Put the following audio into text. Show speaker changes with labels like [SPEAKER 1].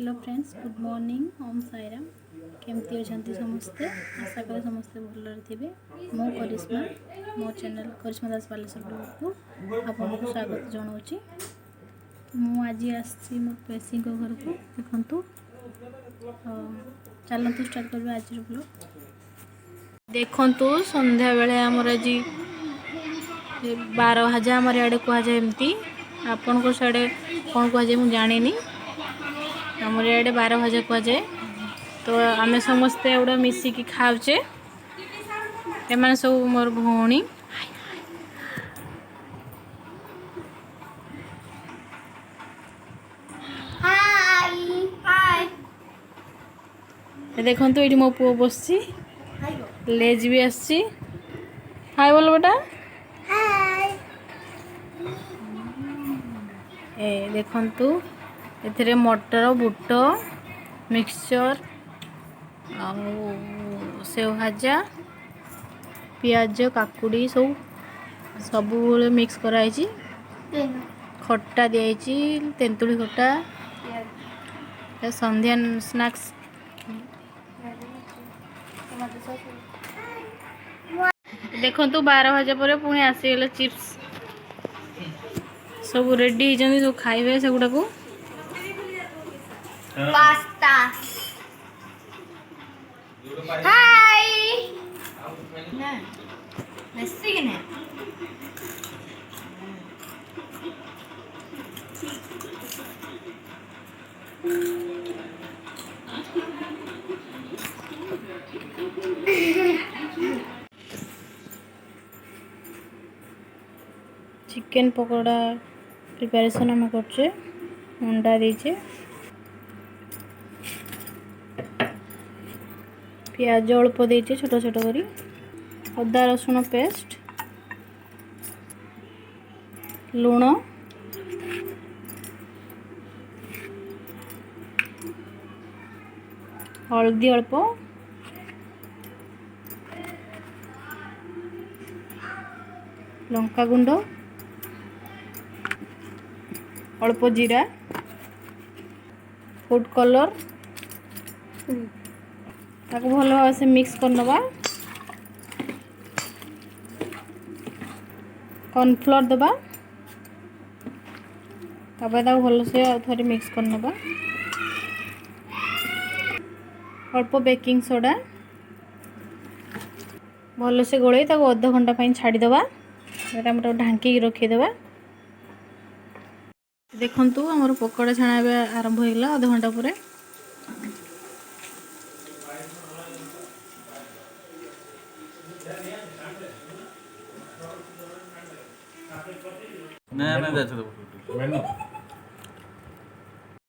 [SPEAKER 1] Hello friends, good morning. Om Sairam. केमती अच्छा समस्ते? आशा करें समस्ते भलरे थे। मो करिश्मा, मो चैनल करिश्मा दास बालेश्वर ब्लॉग को आपको स्वागत जनाऊँगी। मु आज आसी मो पेशी घर को देखु। चलतु स्टार्ट करवा आज ब्लॉग। देखु संध्या बेले आमर आज 12 भाजा आम आड़े कहुए एमती। आपण को साड़े कौन कहुए मुझे जानी। आमर इे 12 भाजा कहुए। तो आम समस्ते एवढ मिसिकी खाऊचे। एम सब मोर भौणी देखु ये मो पु बस लेज भी आसी। हाय बोल बेटा। ए देखु ए मटर बुट मिक्सचर सेव भाजा पियाज काकुड़ी सब मिक्स कराई। खट्टा दिखाई तेंतुली खट्टा संध्या स्नैक्स। देखु 12 भाजा पर पुणी आसीगले चिप्स सब रेडी सब खाइबे से गुड़ा को
[SPEAKER 2] पास्ता। हाय ना मेसी के ने
[SPEAKER 1] चिकन पकोड़ा प्रिपरेशन आम करचे। अंडा दीचे पियाज अल्प दीचे छोट छोट करी अदा रसुण पेस्ट लुण हल्दी अल्प लंका गुंड अल्प जीरा फूड कलर ताको भल भाव से मिक्स करनवा। कॉर्नफ्लोर दबा भल से थे मिक्स करनवा। अल्प बेकिंग सोडा भल से गोल अध घंटा छाड़ीदे। ढांकी रखीदे। देखु आमर पकोड़ा छाणा आरंभ होगा अध घंटा पर।
[SPEAKER 3] नहीं